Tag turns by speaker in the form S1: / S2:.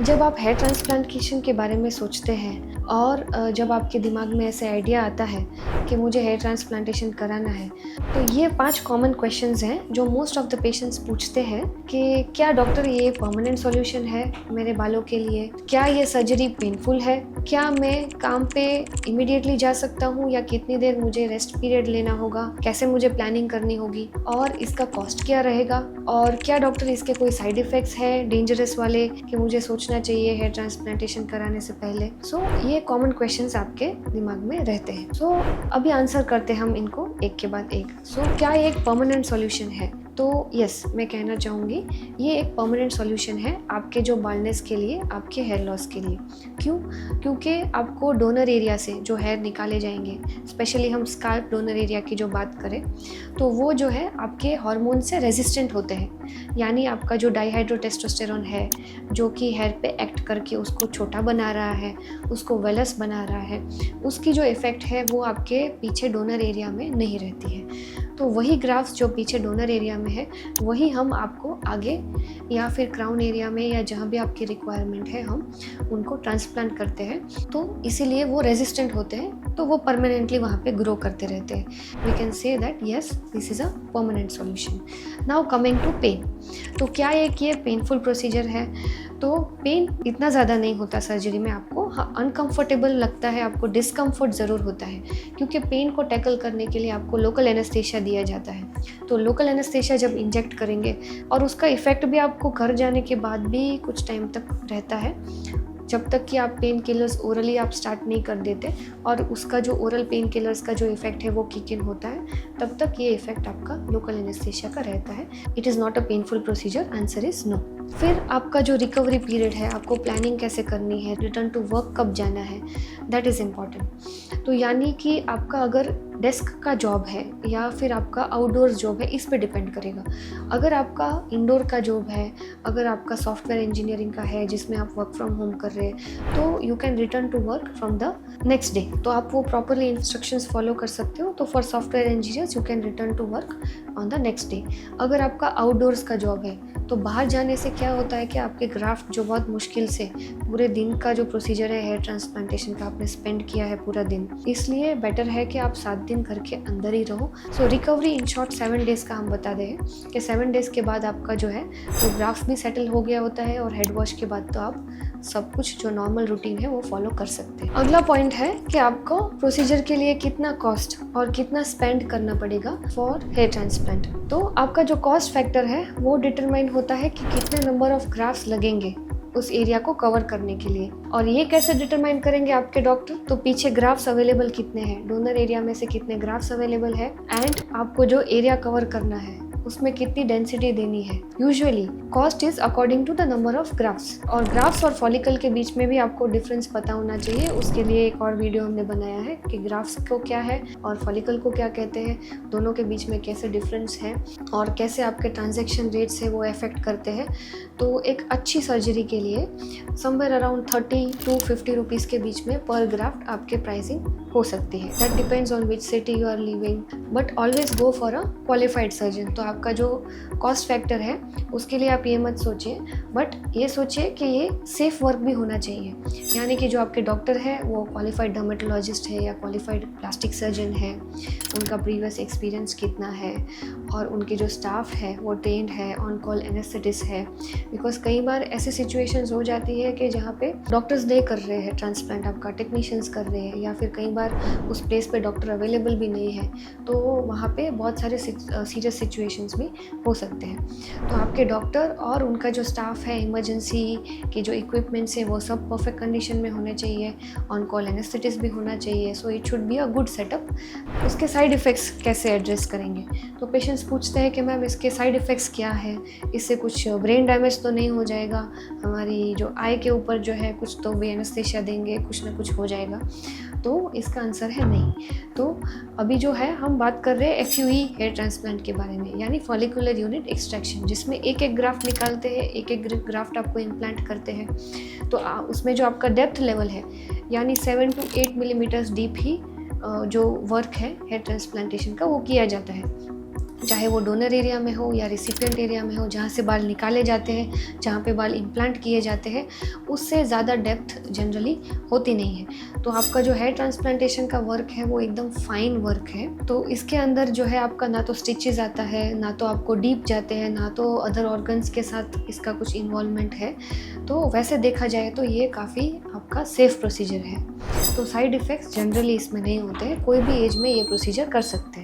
S1: जब आप hair transplantation के बारे में सोचते हैं और जब आपके दिमाग में ऐसे आइडिया आता है कि मुझे हेयर ट्रांसप्लांटेशन कराना है, तो ये 5 कॉमन क्वेश्चंस हैं जो मोस्ट ऑफ द पेशेंट्स पूछते हैं कि क्या डॉक्टर ये परमानेंट सॉल्यूशन है मेरे बालों के लिए? क्या ये सर्जरी पेनफुल है? क्या मैं काम पे इमीडिएटली जा सकता हूँ या कितनी देर मुझे रेस्ट पीरियड लेना होगा? कैसे मुझे प्लानिंग करनी होगी? और इसका कॉस्ट क्या रहेगा? और क्या डॉक्टर इसके कोई साइड इफ़ेक्ट्स हैं डेंजरस वाले कि मुझे सोचना चाहिए हेयर ट्रांसप्लांटेशन कराने से पहले? ये कॉमन क्वेश्चंस आपके दिमाग में रहते हैं। अभी आंसर करते हैं हम इनको एक के बाद एक। क्या ये एक परमानेंट सॉल्यूशन है? तो यस, मैं कहना चाहूँगी ये एक परमानेंट सॉल्यूशन है आपके जो बाल्डनेस के लिए, आपके हेयर लॉस के लिए। क्यों? क्योंकि आपको डोनर एरिया से जो हेयर निकाले जाएंगे, स्पेशली हम स्काल्प डोनर एरिया की जो बात करें, तो वो जो है आपके हार्मोन से रेजिस्टेंट होते हैं। यानी आपका जो डाईहाइड्रोटेस्टोस्टेरोन है, जो कि हेयर पे एक्ट करके उसको छोटा बना रहा है, उसको वेलस बना रहा है, उसकी जो इफ़ेक्ट है वो आपके पीछे डोनर एरिया में नहीं रहती है। तो वही ग्राफ्स जो पीछे डोनर एरिया में है, वही हम आपको आगे या फिर क्राउन एरिया में या जहाँ भी आपकी रिक्वायरमेंट है, हम उनको ट्रांसप्लांट करते हैं। तो इसीलिए वो रेजिस्टेंट होते हैं, तो वो परमानेंटली वहाँ पे ग्रो करते रहते हैं। We can say that yes, this is a permanent solution. Now coming to pain. तो क्या ये पेनफुल प्रोसीजर है? तो पेन इतना ज़्यादा नहीं होता सर्जरी में। आपको अनकंफर्टेबल लगता है, आपको डिस्कम्फर्ट ज़रूर होता है, क्योंकि पेन को टैकल करने के लिए आपको लोकल एनेस्थीसिया दिया जाता है। तो लोकल एनेस्थीसिया जब इंजेक्ट करेंगे, और उसका इफ़ेक्ट भी आपको घर जाने के बाद भी कुछ टाइम तक रहता है, जब तक कि आप पेन किलर्स ओरली आप स्टार्ट नहीं कर देते और उसका जो ओरल पेन किलर्स का जो इफ़ेक्ट है वो किक इन होता है, तब तक ये इफ़ेक्ट आपका लोकल एनेस्थीसिया का रहता है। It is not a painful procedure, answer is no. फिर आपका जो रिकवरी पीरियड है, आपको प्लानिंग कैसे करनी है, रिटर्न टू वर्क कब जाना है, दैट इज़ इम्पॉर्टेंट। तो यानी कि आपका अगर डेस्क का जॉब है या फिर आपका आउटडोर्स जॉब है, इस पे डिपेंड करेगा। अगर आपका इंडोर का जॉब है, अगर आपका सॉफ्टवेयर इंजीनियरिंग का है जिसमें आप वर्क फ्रॉम होम कर रहे हैं, तो you can return to work from the next day. तो आप वो प्रॉपरली इंस्ट्रक्शंस फॉलो कर सकते हो। तो for software engineers you can return to work on the next day. अगर आपका आउटडोर्स का जॉब है, तो बाहर जाने से क्या होता है कि आपके ग्राफ्ट जो बहुत मुश्किल से पूरे दिन का जो प्रोसीजर है हेयर ट्रांसप्लांटेशन का, आपने स्पेंड किया है पूरा दिन, इसलिए बेटर है कि आप 7 दिन घर के अंदर ही रहो। सो रिकवरी इन शॉर्ट 7 डेज़ का हम बता दें कि 7 डेज़ के बाद आपका जो है वो ग्राफ्ट भी सेटल हो गया होता है, और हेड वॉश के बाद तो आप सब कुछ जो नॉर्मल रूटीन है वो फॉलो कर सकते हैं। अगला पॉइंट है कि आपको प्रोसीजर के लिए कितना कॉस्ट और कितना स्पेंड करना पड़ेगा फॉर हेयर ट्रांसप्लांट। तो आपका जो कॉस्ट फैक्टर है वो डिटरमाइन होता है कि कितने नंबर ऑफ ग्राफ्ट्स लगेंगे उस एरिया को कवर करने के लिए। और ये कैसे डिटरमाइन करेंगे आपके डॉक्टर? तो पीछे ग्राफ्ट्स अवेलेबल कितने हैं, डोनर एरिया में से कितने ग्राफ्ट्स अवेलेबल है, एंड आपको जो एरिया कवर करना है उसमें कितनी डेंसिटी देनी है। Usually cost is according to the number of grafts. और ग्राफ्ट्स और फॉलिकल के बीच में भी आपको डिफरेंस पता होना चाहिए। उसके लिए एक और वीडियो हमने बनाया है कि ग्राफ्ट्स को क्या है और फॉलिकल को क्या कहते हैं, दोनों के बीच में कैसे डिफरेंस है और कैसे आपके ट्रांजैक्शन रेट्स है वो अफेक्ट करते हैं। तो एक अच्छी सर्जरी के लिए समवेयर अराउंड 30 to 50 रुपीज़ के बीच में पर ग्राफ्ट आपके प्राइसिंग हो सकती है। That depends on which city you are living, but always go for a qualified surgeon. तो आपका जो कॉस्ट फैक्टर है उसके लिए आप ये मत सोचिए, बट ये सोचिए कि ये सेफ वर्क भी होना चाहिए। यानी कि जो आपके डॉक्टर है वो क्वालिफाइड डर्मेटोलॉजिस्ट है या क्वालिफाइड प्लास्टिक सर्जन है, उनका प्रीवियस एक्सपीरियंस कितना है, और उनके जो स्टाफ है वो ट्रेंड है, ऑन कॉल एनेस्थेटिस्ट है। बिकॉज कई बार ऐसी सिचुएशंस हो जाती है कि जहाँ पे डॉक्टर्स नहीं कर रहे हैं ट्रांसप्लांट, आपका टेक्नीशियंस कर रहे हैं, या फिर कई बार उस प्लेस पे डॉक्टर अवेलेबल भी नहीं है, तो वहाँ पे बहुत सारे सीरियस सिचुएशंस भी हो सकते हैं। तो आपके डॉक्टर और उनका जो स्टाफ है, इमरजेंसी के जो इक्विपमेंट्स है वो सब परफेक्ट कंडीशन में होने चाहिए, ऑन कॉल एनेस्थेटिस्ट भी होना चाहिए। So it should be a good setup. उसके साइड इफ़ेक्ट्स कैसे एड्रेस करेंगे? तो पेशेंट्स पूछते हैं कि मैम इसके साइड इफ़ेक्ट्स क्या है, इससे कुछ ब्रेन डैमेज तो नहीं हो जाएगा, हमारी जो आई के ऊपर जो है कुछ तो भी एनेस्थीसिया देंगे, कुछ ना कुछ हो जाएगा? तो इसका आंसर है नहीं। तो अभी जो है हम बात कर रहे हैं FUE हेयर ट्रांसप्लांट के बारे में, यानी फॉलिकुलर यूनिट एक्सट्रैक्शन, जिसमें एक एक ग्राफ्ट निकालते हैं, एक एक ग्राफ्ट आपको इम्प्लांट करते हैं। तो उसमें जो आपका डेप्थ लेवल है, यानी 7 to 8 मिलीमीटर्स डीप ही जो वर्क है हेयर ट्रांसप्लांटेशन का वो किया जाता है। चाहे वो डोनर एरिया में हो या रिसिपिएंट एरिया में हो, जहाँ से बाल निकाले जाते हैं, जहाँ पे बाल इम्प्लांट किए जाते हैं, उससे ज़्यादा डेप्थ जनरली होती नहीं है। तो आपका जो हेयर ट्रांसप्लांटेशन का वर्क है वो एकदम फाइन वर्क है। तो इसके अंदर जो है आपका ना तो स्टिचेस आता है, ना तो आपको डीप जाते हैं, ना तो अदर ऑर्गन्स के साथ इसका कुछ इन्वॉल्वमेंट है। तो वैसे देखा जाए तो ये काफ़ी आपका सेफ़ प्रोसीजर है। तो साइड इफ़ेक्ट्स जनरली इसमें नहीं होते हैं, कोई भी एज में ये प्रोसीजर कर सकते हैं।